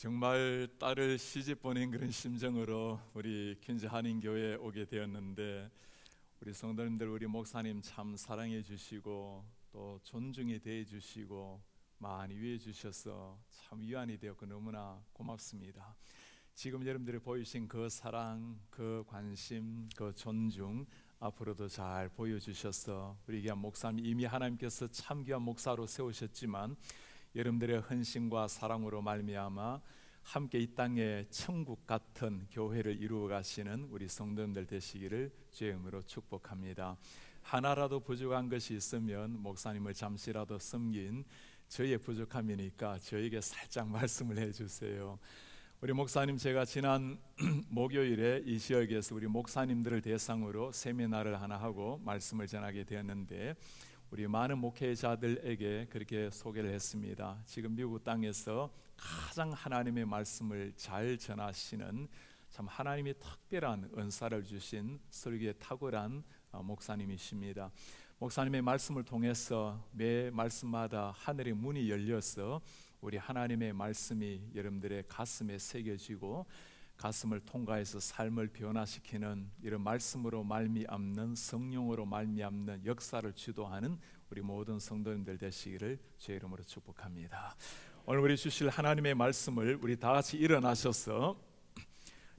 정말 딸을 시집 보낸 그런 심정으로 우리 퀸즈 한인교회에 오게 되었는데, 우리 성도님들, 우리 목사님 참 사랑해 주시고 또 존중해 대해 주시고 많이 위해 주셔서 참 위안이 되었고 너무나 고맙습니다. 지금 여러분들이 보이신 그 사랑, 그 관심, 그 존중 앞으로도 잘 보여주셔서 우리 귀한 목사님, 이미 하나님께서 참 귀한 목사로 세우셨지만 여러분들의 헌신과 사랑으로 말미암아 함께 이 땅에 천국 같은 교회를 이루어 가시는 우리 성도님들 되시기를 주의 이름으로 축복합니다. 하나라도 부족한 것이 있으면 목사님을 잠시라도 섬긴 저희의 부족함이니까 저에게 살짝 말씀을 해주세요. 우리 목사님, 제가 지난 목요일에 이 지역에서 우리 목사님들을 대상으로 세미나를 하나 하고 말씀을 전하게 되었는데, 우리 많은 목회자들에게 그렇게 소개를 했습니다. 지금 미국 땅에서 가장 하나님의 말씀을 잘 전하시는, 참 하나님이 특별한 은사를 주신 설교에 탁월한 목사님이십니다. 목사님의 말씀을 통해서 매 말씀마다 하늘의 문이 열려서 우리 하나님의 말씀이 여러분들의 가슴에 새겨지고 가슴을 통과해서 삶을 변화시키는 이런 말씀으로 말미암는, 성령으로 말미암는 역사를 주도하는 우리 모든 성도님들 되시기를 주의 이름으로 축복합니다. 오늘 우리 주실 하나님의 말씀을 우리 다 같이 일어나셔서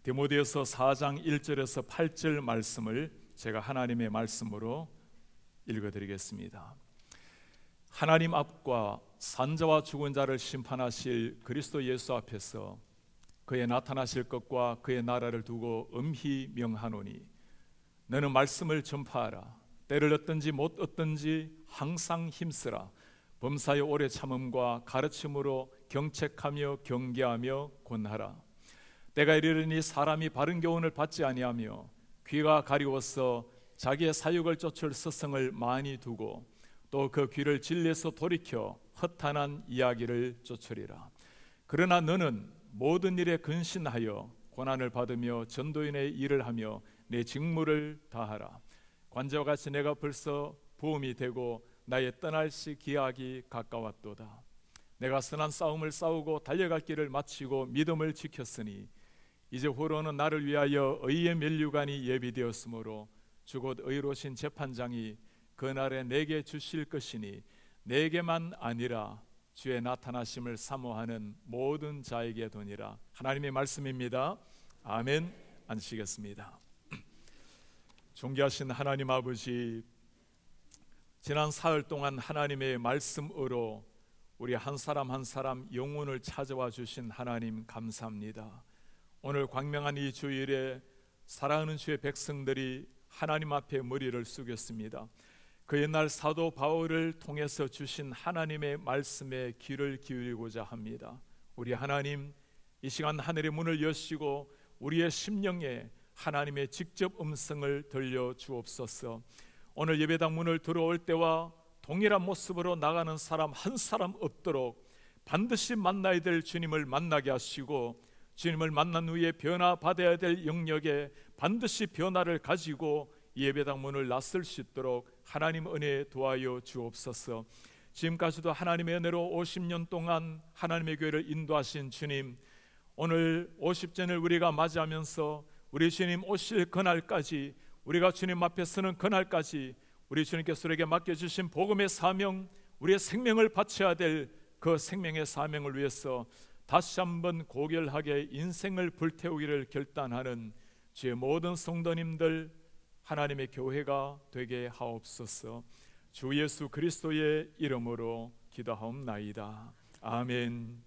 디모데후서 4장 1절에서 8절 말씀을 제가 하나님의 말씀으로 읽어드리겠습니다. 하나님 앞과 산자와 죽은 자를 심판하실 그리스도 예수 앞에서 그의 나타나실 것과 그의 나라를 두고 엄히 명하노니, 너는 말씀을 전파하라. 때를 얻든지 못 얻든지 항상 힘쓰라. 범사의 오래 참음과 가르침으로 경책하며 경계하며 권하라. 때가 이르르니 사람이 바른 교훈을 받지 아니하며 귀가 가리워서 자기의 사육을 쫓을 스승을 많이 두고 또 그 귀를 진리에서 돌이켜 허탄한 이야기를 쫓으리라. 그러나 너는 모든 일에 근신하여 고난을 받으며 전도인의 일을 하며 내 직무를 다하라. 관제와 같이 내가 벌써 부음이 되고 나의 떠날 시 기약이 가까웠도다. 내가 선한 싸움을 싸우고 달려갈 길을 마치고 믿음을 지켰으니 이제 후로는 나를 위하여 의의 면류관이 예비되었으므로 주곧 의로우신 재판장이 그날에 내게 주실 것이니 내게만 아니라 주의 나타나심을 사모하는 모든 자에게 도니라. 하나님의 말씀입니다. 아멘. 앉으시겠습니다. 존귀하신 하나님 아버지, 지난 사흘 동안 하나님의 말씀으로 우리 한 사람 한 사람 영혼을 찾아와 주신 하나님 감사합니다. 오늘 광명한 이 주일에 사랑하는 주의 백성들이 하나님 앞에 머리를 숙였습니다. 그 옛날 사도 바울을 통해서 주신 하나님의 말씀에 귀를 기울이고자 합니다. 우리 하나님, 이 시간 하늘의 문을 여시고 우리의 심령에 하나님의 직접 음성을 들려주옵소서. 오늘 예배당 문을 들어올 때와 동일한 모습으로 나가는 사람 한 사람 없도록 반드시 만나야 될 주님을 만나게 하시고, 주님을 만난 후에 변화받아야 될 영역에 반드시 변화를 가지고 예배당 문을 나설 수 있도록 하나님 은혜 도와여 주옵소서. 지금까지도 하나님의 은혜로 50년 동안 하나님의 교회를 인도하신 주님, 오늘 50전을 우리가 맞이하면서 우리 주님 오실 그날까지, 우리가 주님 앞에 서는 그날까지 우리 주님께서 우리에게 맡겨주신 복음의 사명, 우리의 생명을 바쳐야 될 그 생명의 사명을 위해서 다시 한번 고결하게 인생을 불태우기를 결단하는 주의 모든 성도님들, 하나님의 교회가 되게 하옵소서. 주 예수 그리스도의 이름으로 기도하옵나이다. 아멘.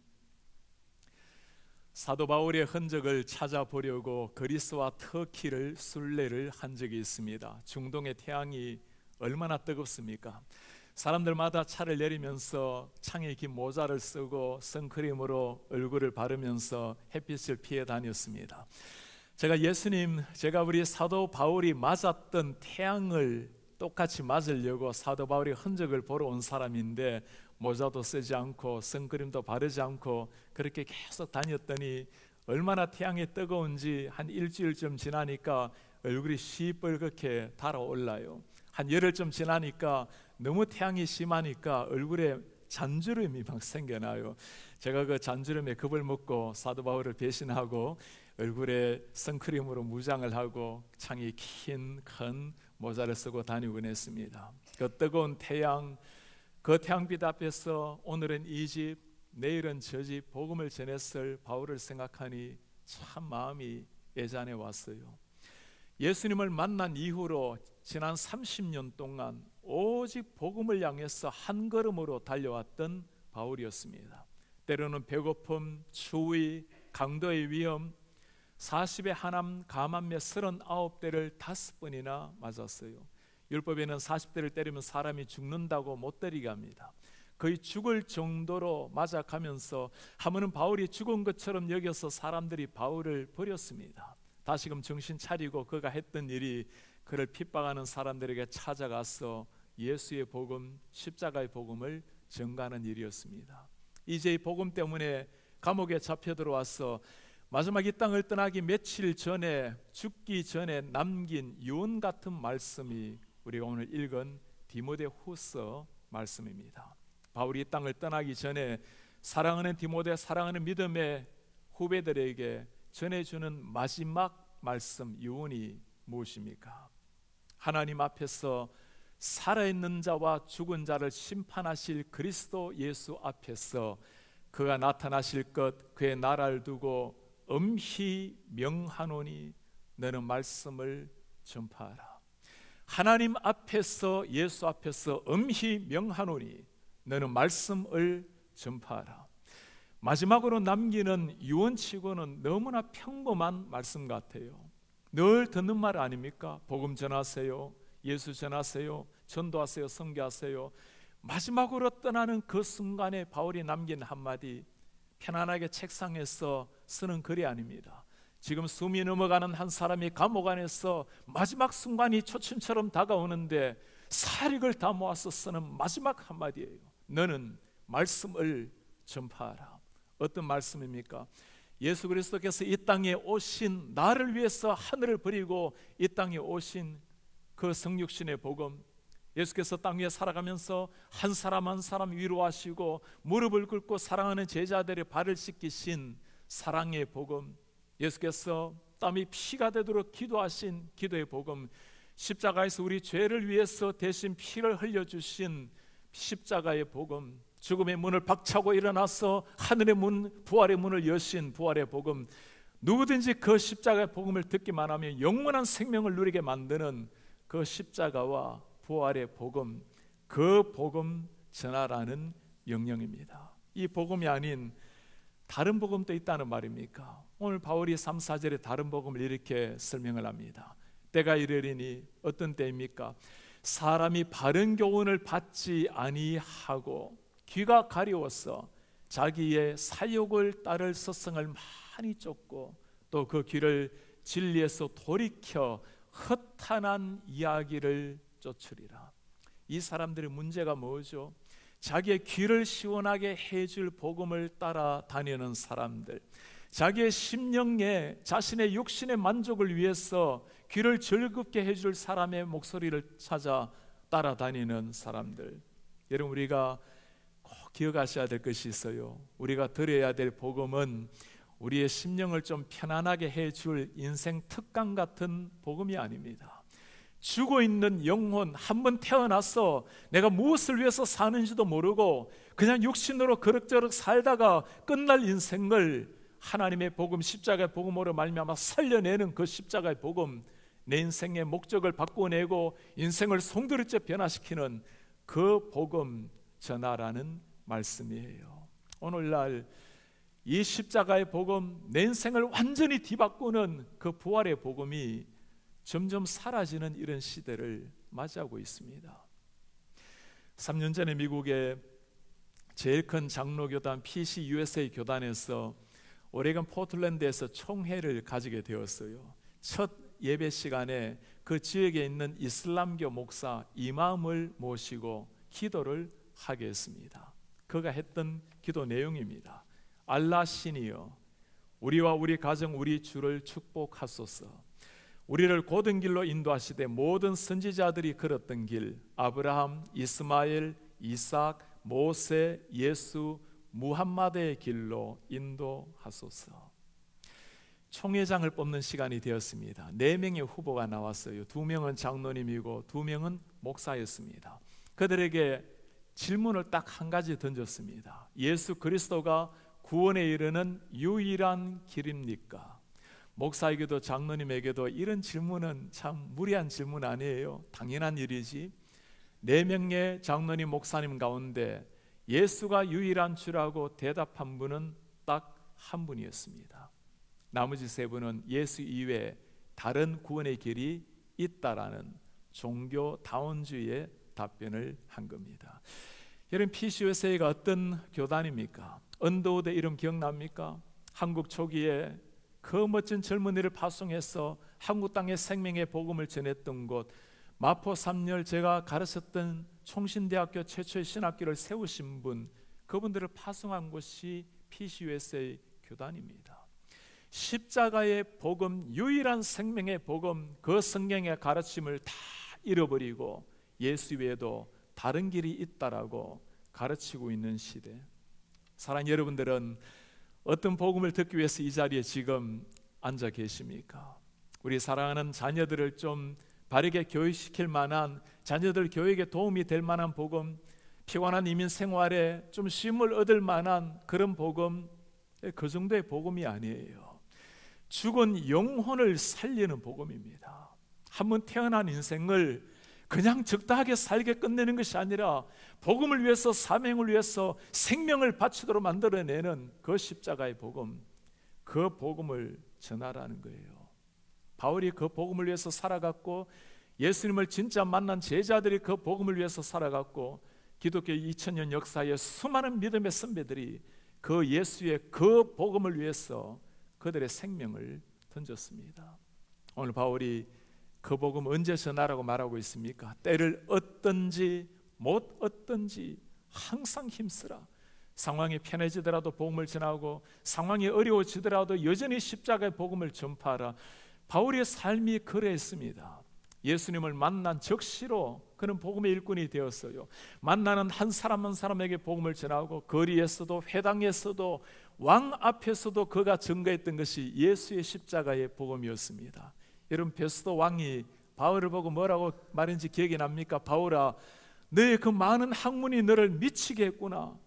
사도 바울의 흔적을 찾아보려고 그리스와 터키를 순례를 한 적이 있습니다. 중동의 태양이 얼마나 뜨겁습니까? 사람들마다 차를 내리면서 창에 긴 모자를 쓰고 선크림으로 얼굴을 바르면서 햇빛을 피해 다녔습니다. 제가 우리 사도 바울이 맞았던 태양을 똑같이 맞으려고 사도 바울의 흔적을 보러 온 사람인데, 모자도 쓰지 않고 선크림도 바르지 않고 그렇게 계속 다녔더니 얼마나 태양이 뜨거운지 한 일주일쯤 지나니까 얼굴이 시뻘겋게 달아올라요. 한 열흘쯤 지나니까 너무 태양이 심하니까 얼굴에 잔주름이 막 생겨나요. 제가 그 잔주름에 겁을 먹고 사도 바울을 배신하고 얼굴에 선크림으로 무장을 하고 창이 긴 큰 모자를 쓰고 다니곤 했습니다. 그 뜨거운 태양, 그 태양빛 앞에서 오늘은 이 집, 내일은 저 집 복음을 전했을 바울을 생각하니 참 마음이 애잔해 왔어요. 예수님을 만난 이후로 지난 30년 동안 오직 복음을 향해서 한 걸음으로 달려왔던 바울이었습니다. 때로는 배고픔, 추위, 강도의 위험, 40의 한암, 감암며 39대를 5번이나 맞았어요. 율법에는 40대를 때리면 사람이 죽는다고 못 때리게 합니다. 거의 죽을 정도로 맞아가면서 한 번은 바울이 죽은 것처럼 여겨서 사람들이 바울을 버렸습니다. 다시금 정신 차리고 그가 했던 일이 그를 핍박하는 사람들에게 찾아가서 예수의 복음, 십자가의 복음을 전가하는 일이었습니다. 이제 이 복음 때문에 감옥에 잡혀 들어와서 마지막 이 땅을 떠나기 며칠 전에, 죽기 전에 남긴 유언 같은 말씀이 우리가 오늘 읽은 디모데후서 말씀입니다. 바울이 이 땅을 떠나기 전에 사랑하는 디모데, 사랑하는 믿음의 후배들에게 전해주는 마지막 말씀, 유언이 무엇입니까? 하나님 앞에서 살아있는 자와 죽은 자를 심판하실 그리스도 예수 앞에서 그가 나타나실 것, 그의 나라를 두고 엄히 명하노니 너는 말씀을 전파하라. 하나님 앞에서, 예수 앞에서 엄히 명하노니 너는 말씀을 전파하라. 마지막으로 남기는 유언치고는 너무나 평범한 말씀 같아요. 늘 듣는 말 아닙니까? 복음 전하세요, 예수 전하세요, 전도하세요, 선교하세요. 마지막으로 떠나는 그 순간에 바울이 남긴 한마디, 편안하게 책상에서 쓰는 글이 아닙니다. 지금 숨이 넘어가는 한 사람이 감옥 안에서 마지막 순간이 초침처럼 다가오는데 사력을 다 모아서 쓰는 마지막 한마디예요. 너는 말씀을 전파하라. 어떤 말씀입니까? 예수 그리스도께서 이 땅에 오신, 나를 위해서 하늘을 버리고 이 땅에 오신 그 성육신의 복음, 예수께서 땅 위에 살아가면서 한 사람 한 사람 위로하시고 무릎을 꿇고 사랑하는 제자들의 발을 씻기신 사랑의 복음, 예수께서 땀이 피가 되도록 기도하신 기도의 복음, 십자가에서 우리 죄를 위해서 대신 피를 흘려주신 십자가의 복음, 죽음의 문을 박차고 일어나서 하늘의 문, 부활의 문을 여신 부활의 복음, 누구든지 그 십자가의 복음을 듣기만 하면 영원한 생명을 누리게 만드는 그 십자가와 부활의 복음, 그 복음 전하라는 명령입니다. 이 복음이 아닌 다른 복음도 있다는 말입니까? 오늘 바울이 3, 4절에 다른 복음을 이렇게 설명을 합니다. 때가 이르리니, 어떤 때입니까? 사람이 바른 교훈을 받지 아니하고 귀가 가려워서 자기의 사욕을 따를 스승을 많이 쫓고 또 그 귀를 진리에서 돌이켜 허탄한 이야기를 쫓으리라. 이 사람들의 문제가 뭐죠? 자기의 귀를 시원하게 해줄 복음을 따라다니는 사람들, 자기의 심령에 자신의 육신의 만족을 위해서 귀를 즐겁게 해줄 사람의 목소리를 찾아 따라다니는 사람들. 여러분, 우리가 꼭 기억하셔야 될 것이 있어요. 우리가 들어야 될 복음은 우리의 심령을 좀 편안하게 해줄 인생 특강 같은 복음이 아닙니다. 죽어있는 영혼, 한번 태어나서 내가 무엇을 위해서 사는지도 모르고 그냥 육신으로 그럭저럭 살다가 끝날 인생을 하나님의 복음, 십자가의 복음으로 말미암아 살려내는 그 십자가의 복음, 내 인생의 목적을 바꿔내고 인생을 송두리째 변화시키는 그 복음 전하라는 말씀이에요. 오늘날 이 십자가의 복음, 내 인생을 완전히 뒤바꾸는 그 부활의 복음이 점점 사라지는 이런 시대를 맞이하고 있습니다. 3년 전에 미국의 제일 큰 장로교단 PCUSA 교단에서 오레건 포틀랜드에서 총회를 가지게 되었어요. 첫 예배 시간에 그 지역에 있는 이슬람교 목사 이맘을 모시고 기도를 하게 했습니다. 그가 했던 기도 내용입니다. 알라 신이여, 우리와 우리 가정, 우리 주를 축복하소서. 우리를 고든 길로 인도하시되 모든 선지자들이 걸었던 길, 아브라함, 이스마엘, 이삭, 모세, 예수, 무함마드의 길로 인도하소서. 총회장을 뽑는 시간이 되었습니다. 4명의 후보가 나왔어요. 2명은 장로님이고 2명은 목사였습니다. 그들에게 질문을 딱 한 가지 던졌습니다. 예수 그리스도가 구원에 이르는 유일한 길입니까? 목사에게도 장로님에게도 이런 질문은 참 무리한 질문 아니에요. 당연한 일이지. 4명의 장로님, 목사님 가운데 예수가 유일한 주라고 대답한 분은 딱 한 분이었습니다. 나머지 3분은 예수 이외에 다른 구원의 길이 있다라는 종교다원주의의 답변을 한 겁니다. 여러분, PCUSA가 어떤 교단입니까? 언더우드 이름 기억납니까? 한국 초기에 그 멋진 젊은이를 파송해서 한국 땅의 생명의 복음을 전했던 곳, 마포 3열 제가 가르쳤던 총신대학교 최초의 신학교를 세우신 분, 그분들을 파송한 곳이 PCUSA 교단입니다. 십자가의 복음, 유일한 생명의 복음, 그 성경의 가르침을 다 잃어버리고 예수 외에도 다른 길이 있다라고 가르치고 있는 시대. 사랑하는 여러분들은 어떤 복음을 듣기 위해서 이 자리에 지금 앉아 계십니까? 우리 사랑하는 자녀들을 좀 바르게 교육시킬 만한, 자녀들 교육에 도움이 될 만한 복음, 피곤한 이민 생활에 좀 쉼을 얻을 만한 그런 복음, 그 정도의 복음이 아니에요. 죽은 영혼을 살리는 복음입니다. 한번 태어난 인생을 그냥 적당하게 살게 끝내는 것이 아니라 복음을 위해서, 사명을 위해서 생명을 바치도록 만들어내는 그 십자가의 복음, 그 복음을 전하라는 거예요. 바울이 그 복음을 위해서 살아갔고, 예수님을 진짜 만난 제자들이 그 복음을 위해서 살아갔고, 기독교 2000년 역사의 수많은 믿음의 선배들이 그 예수의 그 복음을 위해서 그들의 생명을 던졌습니다. 오늘 바울이 그 복음 언제 전하라고 말하고 있습니까? 때를 얻든지 못 얻든지 항상 힘쓰라. 상황이 편해지더라도 복음을 전하고, 상황이 어려워지더라도 여전히 십자가의 복음을 전파하라. 바울의 삶이 그랬습니다. 예수님을 만난 적시로 그는 복음의 일꾼이 되었어요. 만나는 한 사람 한 사람에게 복음을 전하고, 거리에서도 회당에서도 왕 앞에서도 그가 증거했던 것이 예수의 십자가의 복음이었습니다. 여러분, 베스도 왕이 바울을 보고 뭐라고 말했는지 기억이 납니까? 바울아, 너의 그 많은 학문이 너를 미치게 했구나.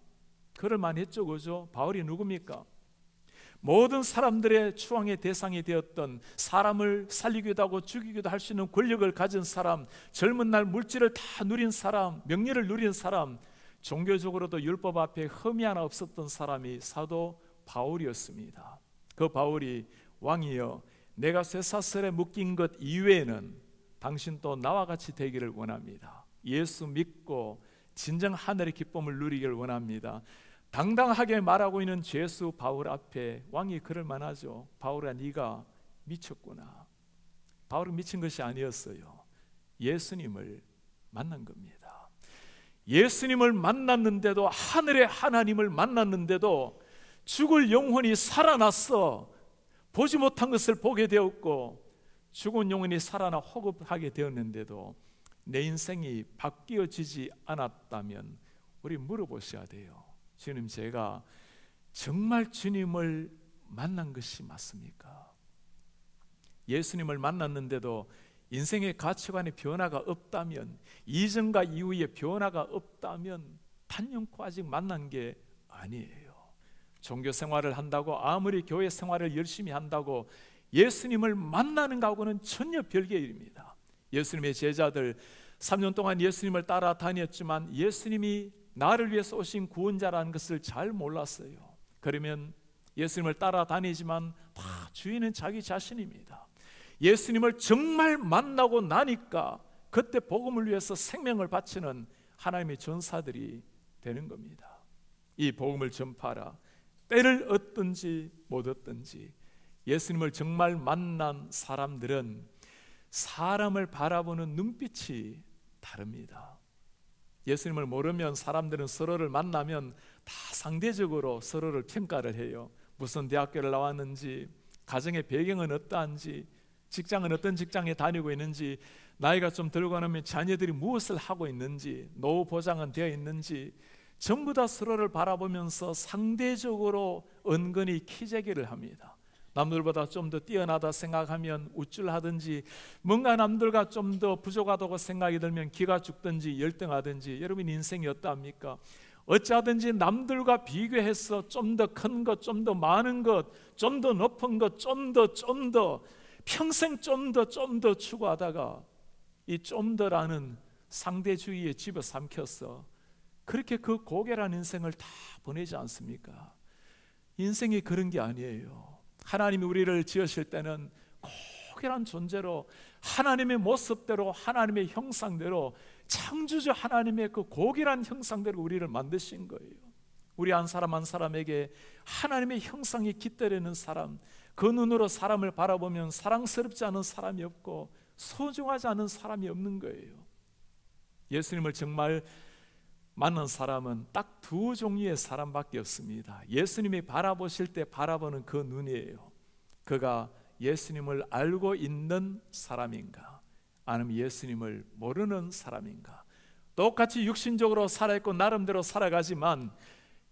그럴 만했죠, 그죠? 바울이 누굽니까? 모든 사람들의 추앙의 대상이 되었던, 사람을 살리기도 하고 죽이기도 할 수 있는 권력을 가진 사람, 젊은 날 물질을 다 누린 사람, 명예를 누린 사람, 종교적으로도 율법 앞에 흠이 하나 없었던 사람이 사도 바울이었습니다. 그 바울이 왕이여, 내가 쇠사슬에 묶인 것 이외에는 당신 또 나와 같이 되기를 원합니다. 예수 믿고 진정 하늘의 기쁨을 누리기를 원합니다. 당당하게 말하고 있는 죄수 바울 앞에 왕이 그럴 만하죠. 바울아, 네가 미쳤구나. 바울은 미친 것이 아니었어요. 예수님을 만난 겁니다. 예수님을 만났는데도, 하늘의 하나님을 만났는데도 죽을 영혼이 살아났어. 보지 못한 것을 보게 되었고, 죽은 영혼이 살아나 호흡하게 되었는데도 내 인생이 바뀌어지지 않았다면 우리 물어보셔야 돼요. 주님, 제가 정말 주님을 만난 것이 맞습니까? 예수님을 만났는데도 인생의 가치관의 변화가 없다면, 이전과 이후의 변화가 없다면 단연코 아직 만난 게 아니에요. 종교 생활을 한다고, 아무리 교회 생활을 열심히 한다고 예수님을 만나는 것하고는 전혀 별개의 일입니다. 예수님의 제자들 3년 동안 예수님을 따라다녔지만 예수님이 나를 위해서 오신 구원자라는 것을 잘 몰랐어요. 그러면 예수님을 따라다니지만 다 주인은 자기 자신입니다. 예수님을 정말 만나고 나니까 그때 복음을 위해서 생명을 바치는 하나님의 전사들이 되는 겁니다. 이 복음을 전파하라. 때를 얻든지 못 얻든지. 예수님을 정말 만난 사람들은 사람을 바라보는 눈빛이 다릅니다. 예수님을 모르면 사람들은 서로를 만나면 다 상대적으로 서로를 평가를 해요. 무슨 대학교를 나왔는지, 가정의 배경은 어떠한지, 직장은 어떤 직장에 다니고 있는지, 나이가 좀 들고 나면 자녀들이 무엇을 하고 있는지, 노후 보장은 되어 있는지, 전부 다 서로를 바라보면서 상대적으로 은근히 키재기를 합니다. 남들보다 좀 더 뛰어나다 생각하면 우쭐하든지, 뭔가 남들과 좀 더 부족하다고 생각이 들면 기가 죽든지 열등하든지. 여러분 인생이 어떠합니까? 어찌하든지 남들과 비교해서 좀 더 큰 것, 좀 더 많은 것, 좀 더 높은 것, 좀 더 평생 좀 더 추구하다가 이 좀 더라는 상대주의에 집어삼켜서 그렇게 그 고결한 인생을 다 보내지 않습니까? 인생이 그런 게 아니에요. 하나님이 우리를 지으실 때는 고결한 존재로 하나님의 모습대로, 하나님의 형상대로, 창조주 하나님의 그 고결한 형상대로 우리를 만드신 거예요. 우리 한 사람 한 사람에게 하나님의 형상이 깃들이는 사람, 그 눈으로 사람을 바라보면 사랑스럽지 않은 사람이 없고 소중하지 않은 사람이 없는 거예요. 예수님을 정말 만난 사람은 딱 두 종류의 사람밖에 없습니다. 예수님이 바라보실 때 바라보는 그 눈이에요. 그가 예수님을 알고 있는 사람인가, 아니면 예수님을 모르는 사람인가. 똑같이 육신적으로 살아있고 나름대로 살아가지만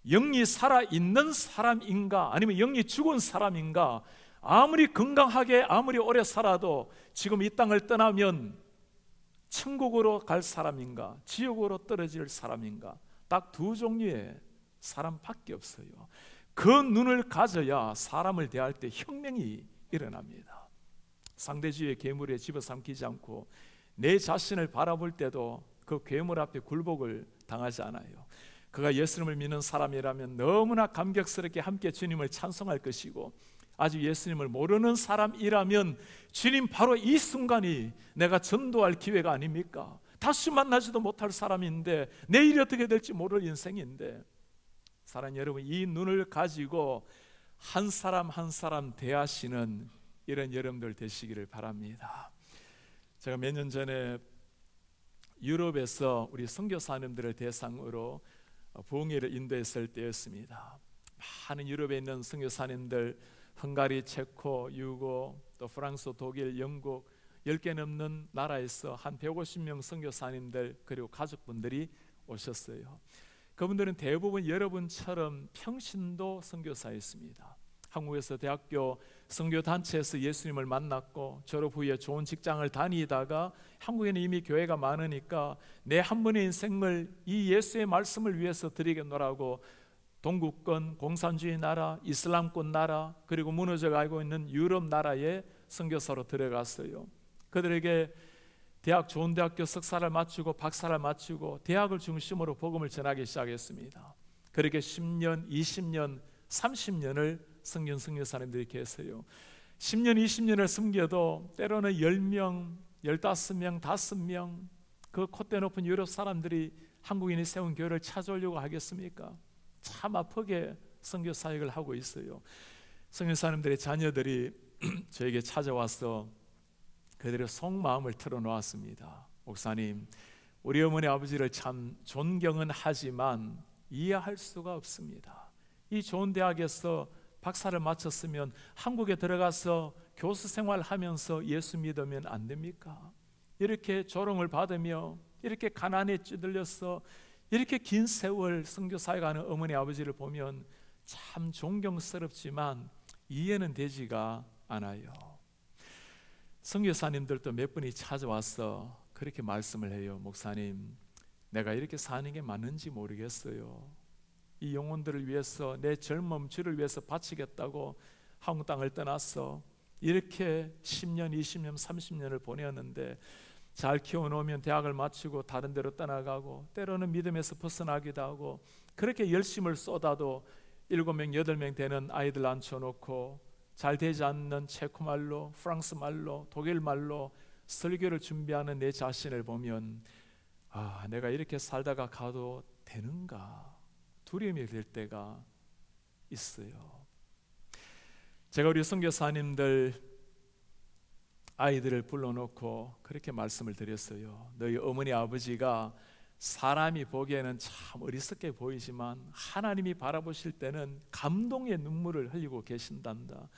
영이 살아있는 사람인가, 아니면 영이 죽은 사람인가. 아무리 건강하게 아무리 오래 살아도 지금 이 땅을 떠나면 천국으로 갈 사람인가, 지옥으로 떨어질 사람인가. 딱 두 종류의 사람밖에 없어요. 그 눈을 가져야 사람을 대할 때 혁명이 일어납니다. 상대주의의 괴물에 집어삼키지 않고 내 자신을 바라볼 때도 그 괴물 앞에 굴복을 당하지 않아요. 그가 예수님을 믿는 사람이라면 너무나 감격스럽게 함께 주님을 찬송할 것이고, 아직 예수님을 모르는 사람이라면 주님 바로 이 순간이 내가 전도할 기회가 아닙니까? 다시 만나지도 못할 사람인데, 내일이 어떻게 될지 모를 인생인데, 사랑 여러분, 이 눈을 가지고 한 사람 한 사람 대하시는 이런 여러분들 되시기를 바랍니다. 제가 몇 년 전에 유럽에서 우리 선교사님들을 대상으로 부흥회를 인도했을 때였습니다. 많은 유럽에 있는 선교사님들, 헝가리, 체코, 유고, 또 프랑스, 독일, 영국 10개 넘는 나라에서 한 150명 선교사님들 그리고 가족분들이 오셨어요. 그분들은 대부분 여러분처럼 평신도 선교사였습니다. 한국에서 대학교 선교단체에서 예수님을 만났고 졸업 후에 좋은 직장을 다니다가 한국에는 이미 교회가 많으니까 내 한 번의 인생을 이 예수의 말씀을 위해서 드리겠노라고 동구권 공산주의 나라, 이슬람권 나라, 그리고 무너져가고 있는 유럽 나라에 선교사로 들어갔어요. 그들에게 좋은 대학교 석사를 마치고 박사를 마치고 대학을 중심으로 복음을 전하기 시작했습니다. 그렇게 10년, 20년, 30년을 섬긴 선교사님들이 계세요. 10년, 20년을 섬겨도 때로는 10명, 15명, 5명 그 콧대 높은 유럽 사람들이 한국인이 세운 교회를 찾아오려고 하겠습니까? 참 아프게 선교 사역을 하고 있어요. 선교사님들의 자녀들이 저에게 찾아와서 그들의 속마음을 털어놓았습니다. 목사님, 우리 어머니 아버지를 참 존경은 하지만 이해할 수가 없습니다. 이 좋은 대학에서 박사를 마쳤으면 한국에 들어가서 교수 생활하면서 예수 믿으면 안 됩니까? 이렇게 조롱을 받으며 이렇게 가난에 찌들려서 이렇게 긴 세월 선교사역하는 어머니 아버지를 보면 참 존경스럽지만 이해는 되지가 않아요. 선교사님들도 몇 분이 찾아와서 그렇게 말씀을 해요. 목사님, 내가 이렇게 사는 게 맞는지 모르겠어요. 이 영혼들을 위해서 내 젊음 주를 위해서 바치겠다고 한국 땅을 떠났어. 이렇게 10년, 20년, 30년을 보내었는데 잘 키워놓으면 대학을 마치고 다른 데로 떠나가고 때로는 믿음에서 벗어나기도 하고 그렇게 열심을 쏟아도 7명, 8명 되는 아이들 앉혀놓고 잘 되지 않는 체코말로, 프랑스말로, 독일말로 설교를 준비하는 내 자신을 보면 내가 이렇게 살다가 가도 되는가 두려움이 들 때가 있어요. 제가 우리 선교사님들 아이들을 불러놓고 그렇게 말씀을 드렸어요. 너희 어머니 아버지가 사람이 보기에는 참 어리석게 보이지만 하나님이 바라보실 때는 감동의 눈물을 흘리고 계신단다.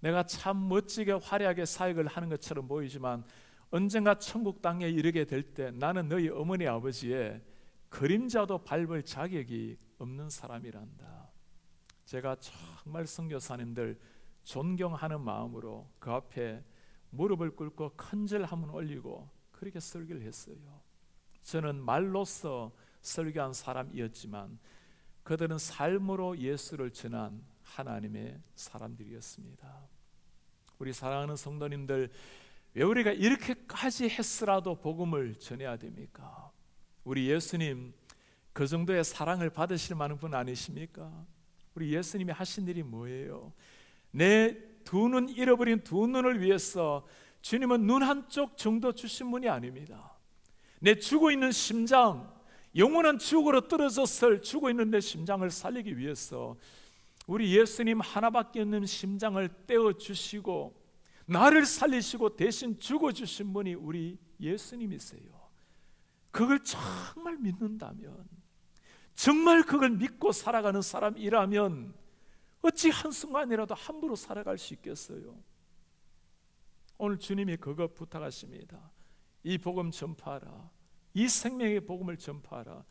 내가 참 멋지게 화려하게 사역을 하는 것처럼 보이지만 언젠가 천국 땅에 이르게 될 때 나는 너희 어머니 아버지의 그림자도 밟을 자격이 없는 사람이란다. 제가 정말 선교사님들 존경하는 마음으로 그 앞에 무릎을 꿇고 큰절 한번 올리고 그렇게 설교를 했어요. 저는 말로써 설교한 사람이었지만 그들은 삶으로 예수를 전한 하나님의 사람들이었습니다. 우리 사랑하는 성도님들, 왜 우리가 이렇게까지 했으라도 복음을 전해야 됩니까? 우리 예수님 그 정도의 사랑을 받으실 만한 분 아니십니까? 우리 예수님이 하신 일이 뭐예요? 내 두 눈 잃어버린 두 눈을 위해서 주님은 눈 한쪽 정도 주신 분이 아닙니다. 내 죽어 있는 심장, 영원한 지옥으로 떨어졌을 죽어 있는 내 심장을 살리기 위해서 우리 예수님 하나밖에 없는 심장을 떼어주시고 나를 살리시고 대신 죽어주신 분이 우리 예수님이세요. 그걸 정말 믿는다면, 정말 그걸 믿고 살아가는 사람이라면 어찌 한순간이라도 함부로 살아갈 수 있겠어요? 오늘 주님이 그거 부탁하십니다. 이 복음 전파하라. 이 생명의 복음을 전파하라.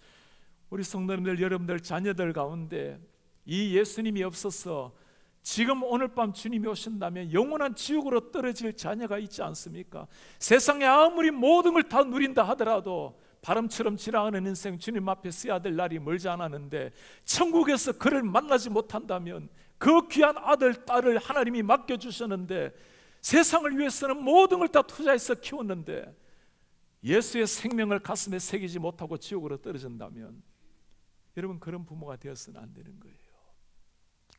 우리 성도님들, 여러분들 자녀들 가운데 이 예수님이 없어서 지금 오늘 밤 주님이 오신다면 영원한 지옥으로 떨어질 자녀가 있지 않습니까? 세상에 아무리 모든 걸 다 누린다 하더라도 바람처럼 지나가는 인생 주님 앞에 서야 될 날이 멀지 않았는데 천국에서 그를 만나지 못한다면 그 귀한 아들, 딸을 하나님이 맡겨주셨는데 세상을 위해서는 모든 걸 다 투자해서 키웠는데 예수의 생명을 가슴에 새기지 못하고 지옥으로 떨어진다면 여러분, 그런 부모가 되어서는 안 되는 거예요.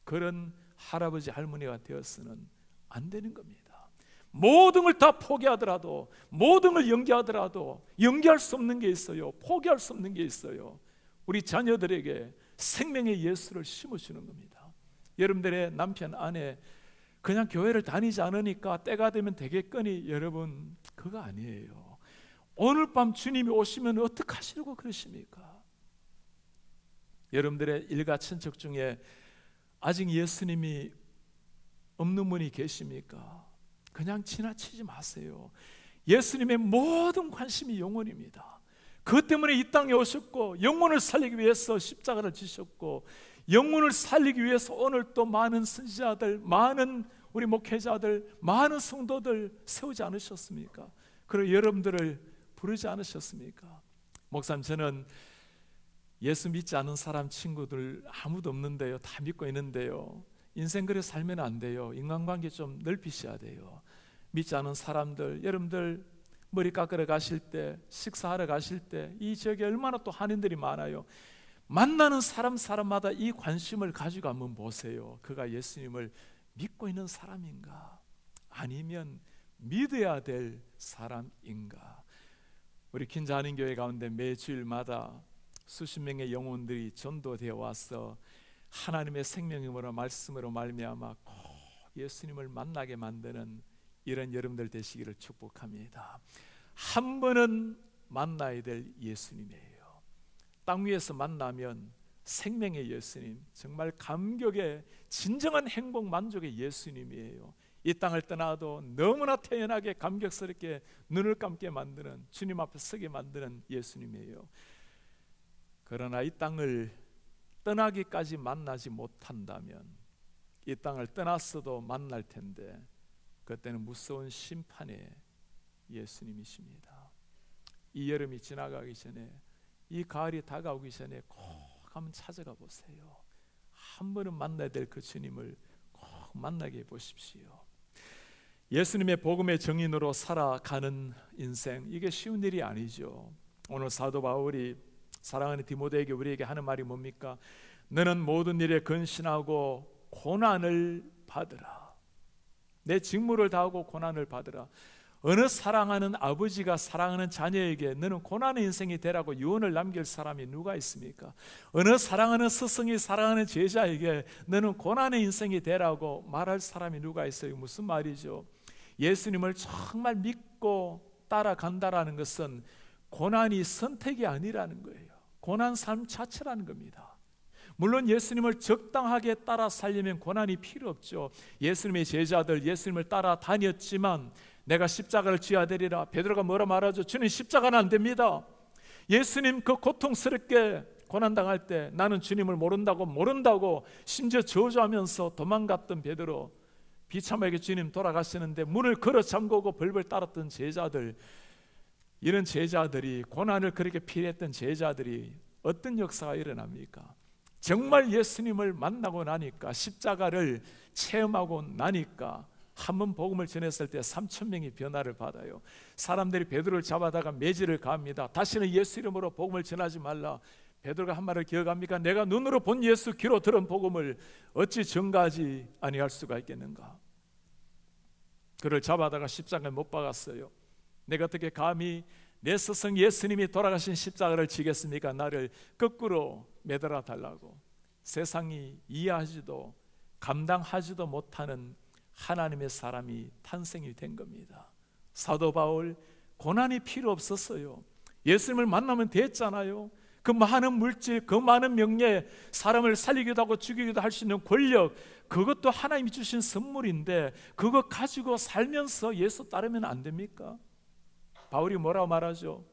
그런 할아버지, 할머니가 되어서는 안 되는 겁니다. 모든 걸 다 포기하더라도, 모든 걸 연기하더라도 연기할 수 없는 게 있어요. 포기할 수 없는 게 있어요. 우리 자녀들에게 생명의 예수를 심으시는 겁니다. 여러분들의 남편, 아내 그냥 교회를 다니지 않으니까 때가 되면 되겠거니, 여러분 그거 아니에요. 오늘 밤 주님이 오시면 어떻게 하시려고 그러십니까? 여러분들의 일가 친척 중에 아직 예수님이 없는 분이 계십니까? 그냥 지나치지 마세요. 예수님의 모든 관심이 영혼입니다. 그것 때문에 이 땅에 오셨고 영혼을 살리기 위해서 십자가를 지셨고 영혼을 살리기 위해서 오늘 또 많은 선지자들, 많은 우리 목회자들, 많은 성도들 세우지 않으셨습니까? 그리고 여러분들을 부르지 않으셨습니까? 목사님, 저는 예수 믿지 않은 사람 친구들 아무도 없는데요, 다 믿고 있는데요, 인생 그래 살면 안 돼요. 인간관계 좀 넓히셔야 돼요. 믿지 않은 사람들, 여러분들 머리 깎으러 가실 때, 식사하러 가실 때 이 지역에 얼마나 또 한인들이 많아요. 만나는 사람마다 이 관심을 가지고 한번 보세요. 그가 예수님을 믿고 있는 사람인가? 아니면 믿어야 될 사람인가? 우리 킨자 한인교회 가운데 매주일마다 수십 명의 영혼들이 전도되어 와서 하나님의 생명으로 말씀으로 말미암아 꼭 예수님을 만나게 만드는 이런 여러분들 되시기를 축복합니다. 한 번은 만나야 될 예수님이에요. 땅 위에서 만나면 생명의 예수님, 정말 감격의 진정한 행복 만족의 예수님이에요. 이 땅을 떠나도 너무나 태연하게 감격스럽게 눈을 감게 만드는, 주님 앞에 서게 만드는 예수님이에요. 그러나 이 땅을 떠나기까지 만나지 못한다면, 이 땅을 떠났어도 만날 텐데 그때는 무서운 심판의 예수님이십니다. 이 여름이 지나가기 전에, 이 가을이 다가오기 전에 꼭 한번 찾아가 보세요. 한 번은 만나야 될 그 주님을 꼭 만나게 해보십시오. 예수님의 복음의 정인으로 살아가는 인생, 이게 쉬운 일이 아니죠. 오늘 사도 바울이 사랑하는 디모데에게, 우리에게 하는 말이 뭡니까? 너는 모든 일에 근신하고 고난을 받으라. 내 직무를 다하고 고난을 받으라. 어느 사랑하는 아버지가 사랑하는 자녀에게 너는 고난의 인생이 되라고 유언을 남길 사람이 누가 있습니까? 어느 사랑하는 스승이 사랑하는 제자에게 너는 고난의 인생이 되라고 말할 사람이 누가 있어요? 무슨 말이죠? 예수님을 정말 믿고 따라간다라는 것은 고난이 선택이 아니라는 거예요. 고난 삶 자체라는 겁니다. 물론 예수님을 적당하게 따라 살려면 고난이 필요 없죠. 예수님의 제자들 예수님을 따라 다녔지만 내가 십자가를 져야 되리라. 베드로가 뭐라 말하죠? 주님, 십자가는 안 됩니다. 예수님 그 고통스럽게 고난당할 때 나는 주님을 모른다고 심지어 저주하면서 도망갔던 베드로, 비참하게 주님 돌아가시는데 문을 걸어 잠그고 벌벌 떨었던 제자들, 이런 제자들이, 고난을 그렇게 피했던 제자들이 어떤 역사가 일어납니까? 정말 예수님을 만나고 나니까, 십자가를 체험하고 나니까 한 번 복음을 전했을 때 3,000명이 변화를 받아요. 사람들이 베드로를 잡아다가 매질을 가합니다. 다시는 예수 이름으로 복음을 전하지 말라. 베드로가 한 말을 기억합니까? 내가 눈으로 본 예수, 귀로 들은 복음을 어찌 전가하지 아니할 수가 있겠는가? 그를 잡아다가 십자가에 못 박았어요. 내가 어떻게 감히 내 스승 예수님이 돌아가신 십자가를 지겠습니까? 나를 거꾸로 매달아 달라고. 세상이 이해하지도 감당하지도 못하는 하나님의 사람이 탄생이 된 겁니다. 사도 바울, 고난이 필요 없었어요. 예수님을 만나면 됐잖아요. 그 많은 물질, 그 많은 명예, 사람을 살리기도 하고 죽이기도 할 수 있는 권력, 그것도 하나님이 주신 선물인데 그거 가지고 살면서 예수 따르면 안 됩니까? 바울이 뭐라고 말하죠?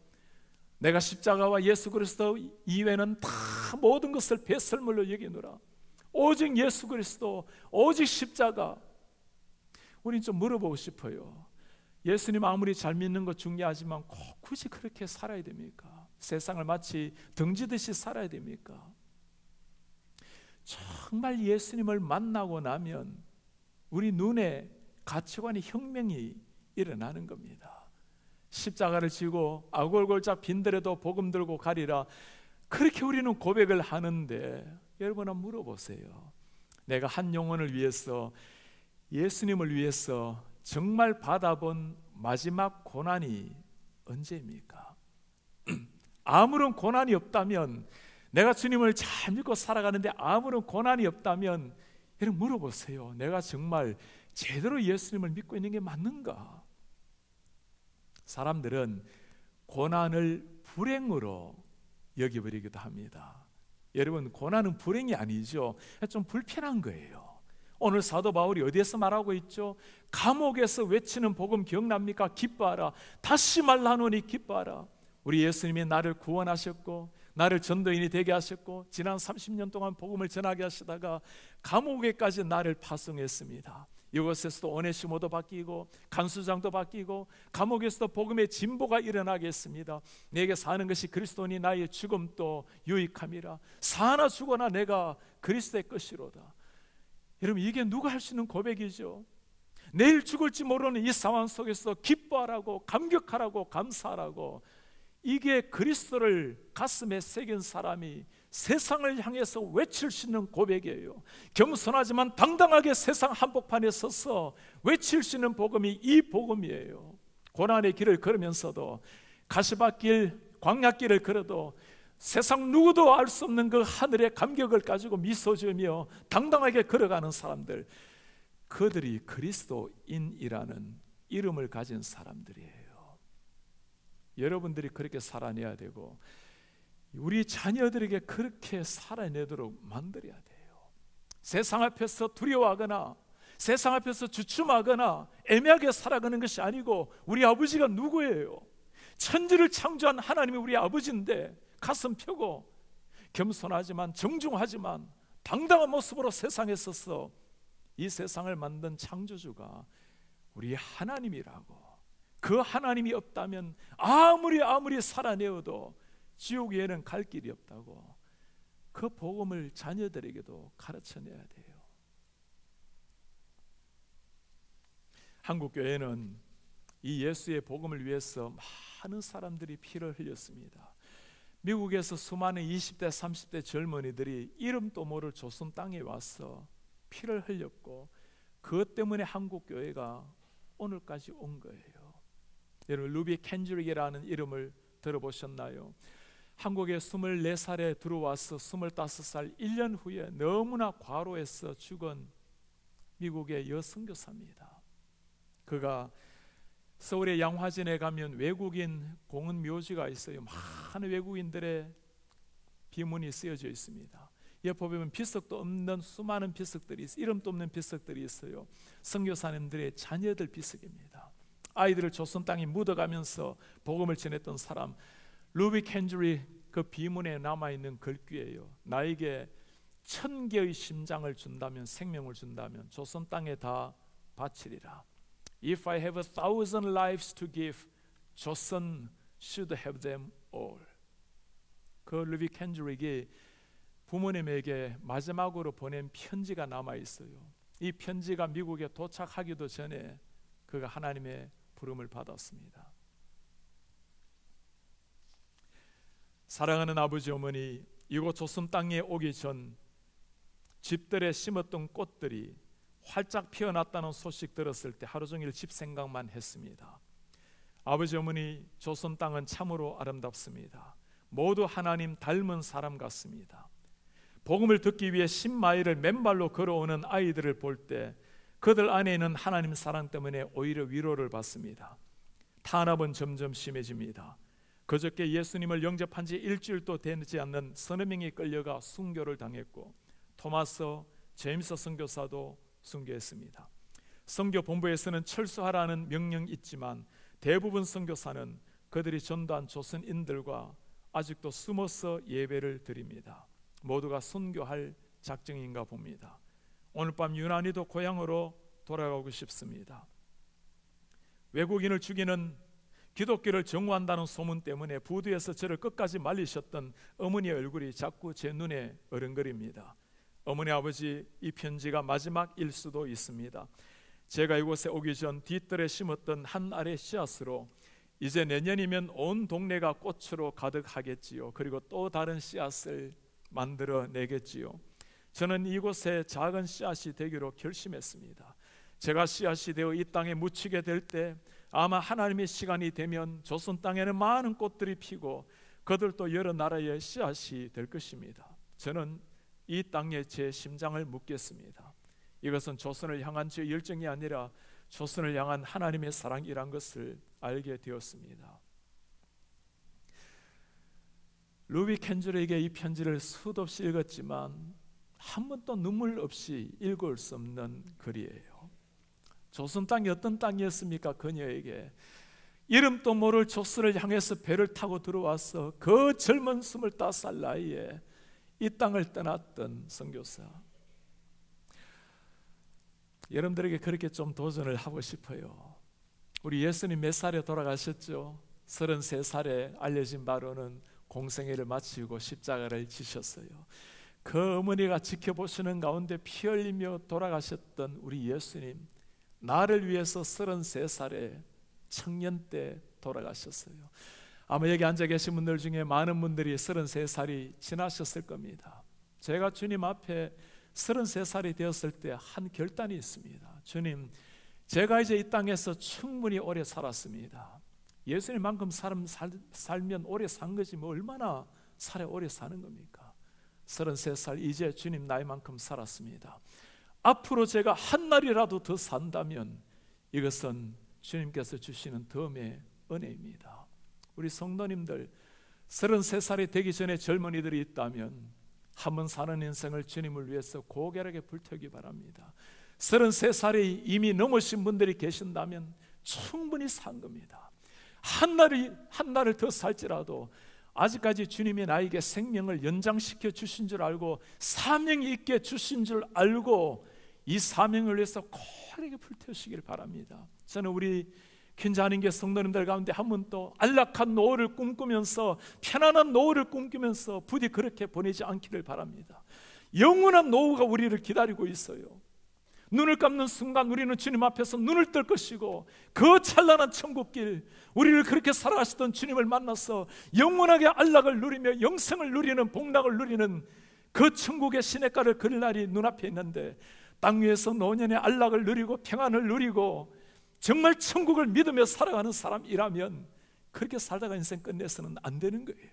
내가 십자가와 예수 그리스도 이외에는 다 모든 것을 배설물로 여기노라. 오직 예수 그리스도, 오직 십자가. 우린 좀 물어보고 싶어요. 예수님 아무리 잘 믿는 것 중요하지만 꼭 굳이 그렇게 살아야 됩니까? 세상을 마치 등지듯이 살아야 됩니까? 정말 예수님을 만나고 나면 우리 눈에 가치관의 혁명이 일어나는 겁니다. 십자가를 지고 아골골짝 빈들에도 복음 들고 가리라, 그렇게 우리는 고백을 하는데 여러분 한번 물어보세요. 내가 한 영혼을 위해서, 예수님을 위해서 정말 받아본 마지막 고난이 언제입니까? 아무런 고난이 없다면, 내가 주님을 잘 믿고 살아가는데 아무런 고난이 없다면 여러분 물어보세요. 내가 정말 제대로 예수님을 믿고 있는 게 맞는가? 사람들은 고난을 불행으로 여겨버리기도 합니다. 여러분, 고난은 불행이 아니죠. 좀 불편한 거예요. 오늘 사도 바울이 어디에서 말하고 있죠? 감옥에서 외치는 복음 기억납니까? 기뻐하라. 다시 말하노니 기뻐하라. 우리 예수님이 나를 구원하셨고 나를 전도인이 되게 하셨고 지난 30년 동안 복음을 전하게 하시다가 감옥에까지 나를 파송했습니다. 이곳에서도 오네시모도 바뀌고 간수장도 바뀌고 감옥에서도 복음의 진보가 일어나게 했습니다. 내게 사는 것이 그리스도니 나의 죽음도 유익함이라. 사나 죽어나 내가 그리스도의 것이로다. 여러분, 이게 누가 할 수 있는 고백이죠? 내일 죽을지 모르는 이 상황 속에서 기뻐하라고, 감격하라고, 감사하라고, 이게 그리스도를 가슴에 새긴 사람이 세상을 향해서 외칠 수 있는 고백이에요. 겸손하지만 당당하게 세상 한복판에 서서 외칠 수 있는 복음이 이 복음이에요. 고난의 길을 걸으면서도, 가시밭길, 광야길을 걸어도 세상 누구도 알 수 없는 그 하늘의 감격을 가지고 미소 지으며 당당하게 걸어가는 사람들, 그들이 그리스도인이라는 이름을 가진 사람들이에요. 여러분들이 그렇게 살아내야 되고 우리 자녀들에게 그렇게 살아내도록 만들어야 돼요. 세상 앞에서 두려워하거나 세상 앞에서 주춤하거나 애매하게 살아가는 것이 아니고, 우리 아버지가 누구예요? 천지를 창조한 하나님이 우리 아버지인데 가슴 펴고 겸손하지만 정중하지만 당당한 모습으로 세상에 서서 이 세상을 만든 창조주가 우리 하나님이라고, 그 하나님이 없다면 아무리 살아내어도 지옥에는 갈 길이 없다고, 그 복음을 자녀들에게도 가르쳐내야 돼요. 한국교회는 이 예수의 복음을 위해서 많은 사람들이 피를 흘렸습니다. 미국에서 수많은 20대 30대 젊은이들이 이름도 모를 조선 땅에 와서 피를 흘렸고, 그것 때문에 한국교회가 오늘까지 온 거예요. 여러분, 루비 켄드릭이라는 이름을 들어보셨나요? 한국에 24살에 들어와서 25살 1년 후에 너무나 과로해서 죽은 미국의 여선교사입니다. 그가 서울의 양화진에 가면 외국인 공은 묘지가 있어요. 많은 외국인들의 비문이 쓰여져 있습니다. 옆에 보면 비석도 없는 수많은 비석들이 있어요. 이름도 없는 비석들이 있어요. 선교사님들의 자녀들 비석입니다. 아이들을 조선 땅에 묻어가면서 복음을 전했던 사람, 루비 캔즈리 그 비문에 남아있는 글귀예요. 나에게 1000개의 심장을 준다면, 생명을 준다면 조선 땅에 다 바치리라. If I have 1,000 lives to give, 조선 should have them all. 그 루비 캔즈릭이 부모님에게 마지막으로 보낸 편지가 남아있어요. 이 편지가 미국에 도착하기도 전에 그가 하나님의 부름을 받았습니다. 사랑하는 아버지 어머니, 이곳 조선 땅에 오기 전 집들에 심었던 꽃들이 활짝 피어났다는 소식 들었을 때 하루 종일 집 생각만 했습니다. 아버지 어머니, 조선 땅은 참으로 아름답습니다. 모두 하나님 닮은 사람 같습니다. 복음을 듣기 위해 10마일을 맨발로 걸어오는 아이들을 볼 때 그들 안에 있는 하나님 사랑 때문에 오히려 위로를 받습니다. 탄압은 점점 심해집니다. 그저께 예수님을 영접한 지 일주일도 되지 않는 서너 명이 끌려가 순교를 당했고, 토마스, 제임스 선교사도 순교했습니다. 선교 본부에서는 철수하라는 명령이 있지만 대부분 선교사는 그들이 전도한 조선인들과 아직도 숨어서 예배를 드립니다. 모두가 순교할 작정인가 봅니다. 오늘 밤 유난히도 고향으로 돌아가고 싶습니다. 외국인을 죽이는 기독교를 정오한다는 소문 때문에 부두에서 저를 끝까지 말리셨던 어머니의 얼굴이 자꾸 제 눈에 어른거립니다. 어머니, 아버지, 이 편지가 마지막일 수도 있습니다. 제가 이곳에 오기 전 뒤뜰에 심었던 한 알의 씨앗으로 이제 내년이면 온 동네가 꽃으로 가득하겠지요. 그리고 또 다른 씨앗을 만들어 내겠지요. 저는 이곳에 작은 씨앗이 되기로 결심했습니다. 제가 씨앗이 되어 이 땅에 묻히게 될 때 아마 하나님의 시간이 되면 조선 땅에는 많은 꽃들이 피고 그들도 여러 나라의 씨앗이 될 것입니다. 저는 이 땅에 제 심장을 묻겠습니다. 이것은 조선을 향한 제 열정이 아니라 조선을 향한 하나님의 사랑이란 것을 알게 되었습니다. 루비 캔즐에게 이 편지를 수도 없이 읽었지만 한 번도 눈물 없이 읽을 수 없는 글이에요. 조선 땅이 어떤 땅이었습니까? 그녀에게 이름도 모를 조선을 향해서 배를 타고 들어와서 그 젊은 25살 나이에 이 땅을 떠났던 선교사. 여러분들에게 그렇게 좀 도전을 하고 싶어요. 우리 예수님 몇 살에 돌아가셨죠? 33살에 알려진 바로는 공생애를 마치고 십자가를 지셨어요. 그 어머니가 지켜보시는 가운데 피 흘리며 돌아가셨던 우리 예수님, 나를 위해서 33살에 청년 때 돌아가셨어요. 아마 여기 앉아 계신 분들 중에 많은 분들이 33살이 지나셨을 겁니다. 제가 주님 앞에 33살이 되었을 때 한 결단이 있습니다. 주님, 제가 이제 이 땅에서 충분히 오래 살았습니다. 예수님만큼 살면 오래 산 거지 뭐 얼마나 오래 사는 겁니까? 33살 이제 주님 나이만큼 살았습니다. 앞으로 제가 한 날이라도 더 산다면 이것은 주님께서 주시는 덤의 은혜입니다. 우리 성도님들 33살이 되기 전에 젊은이들이 있다면 한번 사는 인생을 주님을 위해서 고결하게 불태우기 바랍니다. 33살이 이미 넘으신 분들이 계신다면 충분히 산 겁니다. 한 날을 더 살지라도 아직까지 주님이 나에게 생명을 연장시켜 주신 줄 알고 사명이 있게 주신 줄 알고 이 사명을 위해서 고하게 불태우시길 바랍니다. 저는 우리 퀸자하님께 성도님들 가운데 한 번 또 안락한 노후를 꿈꾸면서 편안한 노후를 꿈꾸면서 부디 그렇게 보내지 않기를 바랍니다. 영원한 노후가 우리를 기다리고 있어요. 눈을 감는 순간 우리는 주님 앞에서 눈을 뜰 것이고 그 찬란한 천국길, 우리를 그렇게 사랑하시던 주님을 만나서 영원하게 안락을 누리며 영생을 누리는, 복락을 누리는 그 천국의 시냇가를 그릴 날이 눈앞에 있는데 땅 위에서 노년의 안락을 누리고 평안을 누리고 정말 천국을 믿으며 살아가는 사람이라면 그렇게 살다가 인생 끝내서는 안 되는 거예요.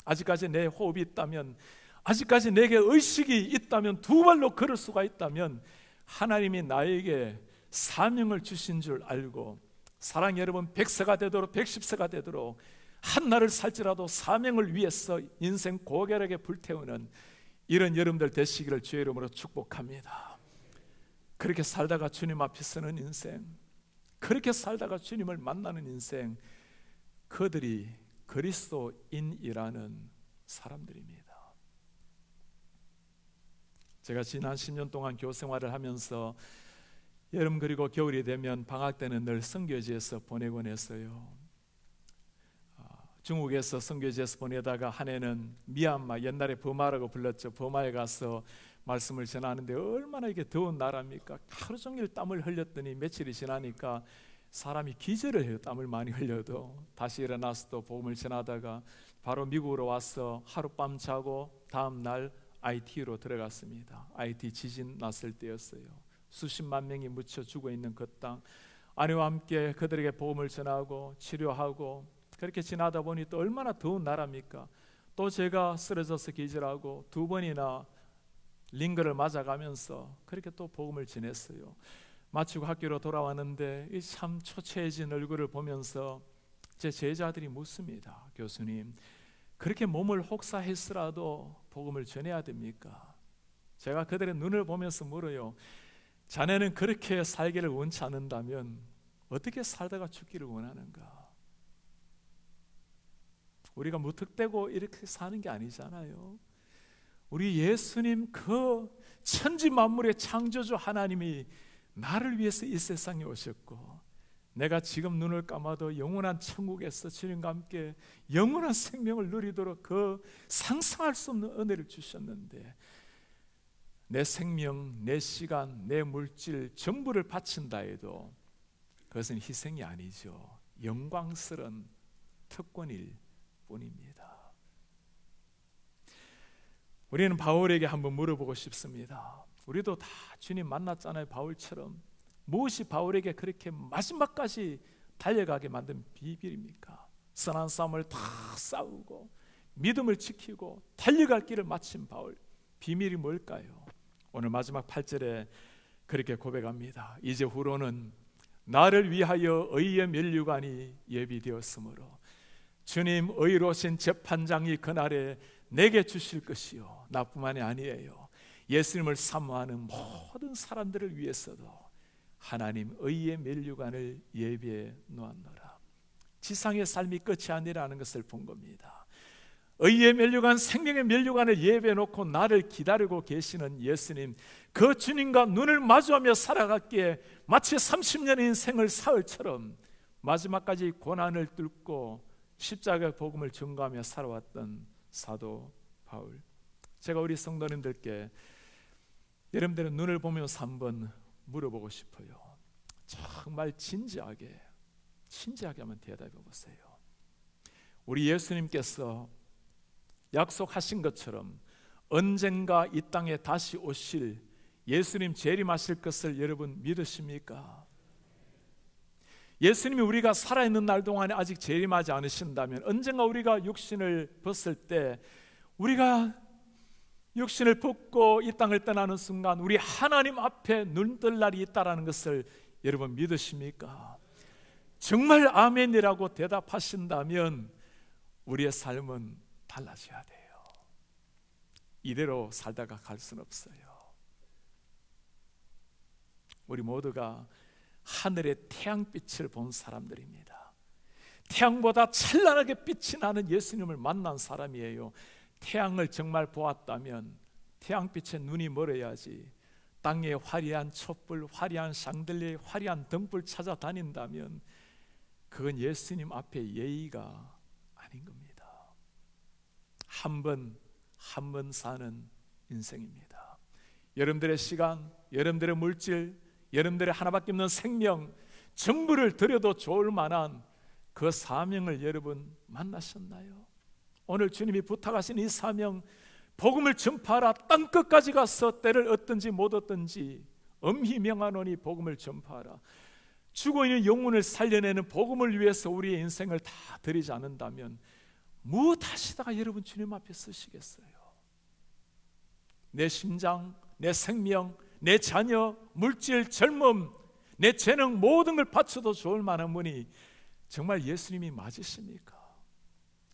아직까지 내 호흡이 있다면, 아직까지 내게 의식이 있다면, 두 발로 걸을 수가 있다면 하나님이 나에게 사명을 주신 줄 알고 사랑 여러분 100세가 되도록 110세가 되도록 한 날을 살지라도 사명을 위해서 인생 고결하게 불태우는 이런 여러분들 되시기를 주의 이름으로 축복합니다. 그렇게 살다가 주님 앞에 서는 인생, 그렇게 살다가 주님을 만나는 인생, 그들이 그리스도인이라는 사람들입니다. 제가 지난 10년 동안 교회 생활을 하면서 여름 그리고 겨울이 되면 방학 때는 늘 선교지에서 보내곤 했어요. 중국에서 선교지에서 보내다가 한 해는 미얀마, 옛날에 버마라고 불렀죠. 버마에 가서 말씀을 전하는데 얼마나 이게 더운 나라입니까? 하루 종일 땀을 흘렸더니 며칠이 지나니까 사람이 기절을 해요. 땀을 많이 흘려도. 다시 일어나서 또 복음을 전하다가 바로 미국으로 와서 하룻밤 자고 다음 날 IT로 들어갔습니다. IT 지진 났을 때였어요. 수십만 명이 묻혀 죽어 있는 그 땅, 아내와 함께 그들에게 복음을 전하고 치료하고 그렇게 지나다 보니 또 얼마나 더운 나라입니까? 또 제가 쓰러져서 기절하고 2번이나 링거를 맞아가면서 그렇게 또 복음을 전했어요. 마치고 학교로 돌아왔는데 이 참 초췌해진 얼굴을 보면서 제 제자들이 묻습니다. 교수님, 그렇게 몸을 혹사했으라도 복음을 전해야 됩니까? 제가 그들의 눈을 보면서 물어요. 자네는 그렇게 살기를 원치 않는다면 어떻게 살다가 죽기를 원하는가? 우리가 무턱대고 이렇게 사는 게 아니잖아요. 우리 예수님 그 천지 만물의 창조주 하나님이 나를 위해서 이 세상에 오셨고 내가 지금 눈을 감아도 영원한 천국에서 주님과 함께 영원한 생명을 누리도록 그 상상할 수 없는 은혜를 주셨는데 내 생명, 내 시간, 내 물질 전부를 바친다 해도 그것은 희생이 아니죠. 영광스러운 특권일 뿐입니다. 우리는 바울에게 한번 물어보고 싶습니다. 우리도 다 주님 만났잖아요. 바울처럼. 무엇이 바울에게 그렇게 마지막까지 달려가게 만든 비밀입니까? 선한 싸움을 다 싸우고 믿음을 지키고 달려갈 길을 마친 바울, 비밀이 뭘까요? 오늘 마지막 8절에 그렇게 고백합니다. 이제 후로는 나를 위하여 의의 면류관이 예비되었으므로 주님 의로우신 재판장이 그날에 내게 주실 것이요 나뿐만이 아니에요. 예수님을 사모하는 모든 사람들을 위해서도 하나님 의의 면류관을 예비해 놓았노라. 지상의 삶이 끝이 아니라는 것을 본 겁니다. 의의 면류관, 생명의 면류관을 예비해 놓고 나를 기다리고 계시는 예수님, 그 주님과 눈을 마주하며 살아갔기에 마치 30년의 인생을 사흘처럼 마지막까지 고난을 뚫고 십자가 복음을 전가하며 살아왔던 사도 바울. 제가 우리 성도님들께 여러분들의 눈을 보면서 한번 물어보고 싶어요. 정말 진지하게 한번 대답해 보세요. 우리 예수님께서 약속하신 것처럼 언젠가 이 땅에 다시 오실 예수님 재림하실 것을 여러분 믿으십니까? 예수님이 우리가 살아있는 날 동안에 아직 재림하지 않으신다면 언젠가 우리가 육신을 벗을 때 우리가 육신을 벗고 이 땅을 떠나는 순간 우리 하나님 앞에 눈뜰 날이 있다는 것을 여러분 믿으십니까? 정말 아멘이라고 대답하신다면 우리의 삶은 달라져야 돼요. 이대로 살다가 갈 수는 없어요. 우리 모두가 하늘의 태양빛을 본 사람들입니다. 태양보다 찬란하게 빛이 나는 예수님을 만난 사람이에요. 태양을 정말 보았다면 태양빛에 눈이 멀어야지 땅에 화려한 촛불, 화려한 샹들리에 화려한 등불 찾아다닌다면 그건 예수님 앞에 예의가 아닌 겁니다. 한 번 사는 인생입니다. 여러분들의 시간, 여러분들의 물질, 여러분들의 하나밖에 없는 생명 전부를 드려도 좋을 만한 그 사명을 여러분 만나셨나요? 오늘 주님이 부탁하신 이 사명, 복음을 전파하라. 땅끝까지 가서 때를 얻든지 못 얻든지 엄히 명하노니 복음을 전파하라. 죽어있는 영혼을 살려내는 복음을 위해서 우리의 인생을 다 드리지 않는다면 무엇 하시다가 여러분 주님 앞에 서시겠어요? 내 심장, 내 생명, 내 자녀, 물질, 젊음, 내 재능 모든 걸 바쳐도 좋을 만한 분이 정말 예수님이 맞으십니까?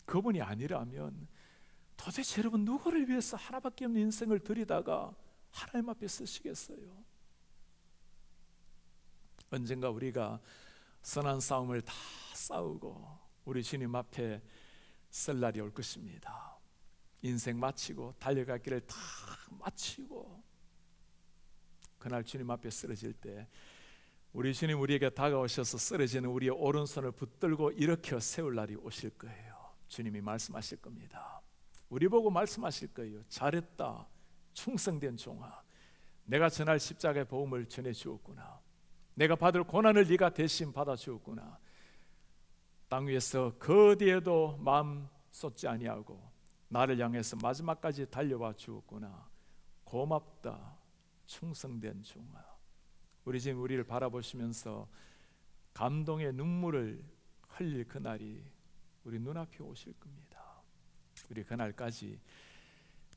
그분이 아니라면 도대체 여러분 누구를 위해서 하나밖에 없는 인생을 드리다가 하나님 앞에 서시겠어요? 언젠가 우리가 선한 싸움을 다 싸우고 우리 주님 앞에 쓸 날이 올 것입니다. 인생 마치고 달려갈 길을 다 마치고 그날 주님 앞에 쓰러질 때 우리 주님 우리에게 다가오셔서 쓰러지는 우리의 오른손을 붙들고 일으켜 세울 날이 오실 거예요. 주님이 말씀하실 겁니다. 우리 보고 말씀하실 거예요. 잘했다, 충성된 종아. 내가 전할 십자가의 복음을 전해 주었구나. 내가 받을 고난을 네가 대신 받아 주었구나. 땅 위에서 그 어디에도 마음 쏟지 아니하고 나를 향해서 마지막까지 달려와 주었구나. 고맙다, 충성된 종아. 우리 지금 우리를 바라보시면서 감동의 눈물을 흘릴 그날이 우리 눈앞에 오실 겁니다. 우리 그날까지,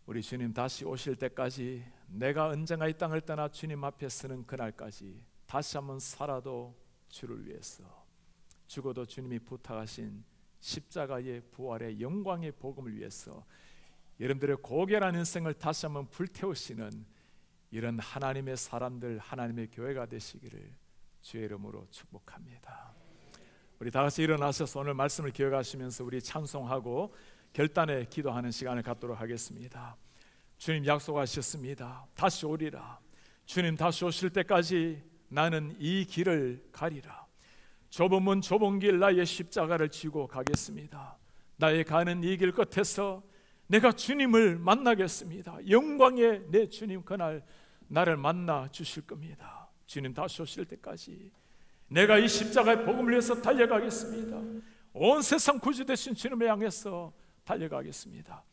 우리 주님 다시 오실 때까지, 내가 언젠가 이 땅을 떠나 주님 앞에 서는 그날까지 다시 한번 살아도 주를 위해서, 죽어도 주님이 부탁하신 십자가의 부활의 영광의 복음을 위해서 여러분들의 고결한 인생을 다시 한번 불태우시는 이런 하나님의 사람들, 하나님의 교회가 되시기를 주의 이름으로 축복합니다. 우리 다 같이 일어나셔서 오늘 말씀을 기억하시면서 우리 찬송하고 결단의 기도하는 시간을 갖도록 하겠습니다. 주님 약속하셨습니다. 다시 오리라. 주님 다시 오실 때까지 나는 이 길을 가리라. 좁은 문 좁은 길 나의 십자가를 지고 가겠습니다. 나의 가는 이 길 끝에서 내가 주님을 만나겠습니다. 영광의 내 주님 그날 나를 만나 주실 겁니다. 주님 다시 오실 때까지 내가 이 십자가의 복음을 위해서 달려가겠습니다. 온 세상 구주 되신 주님을 향해서 달려가겠습니다.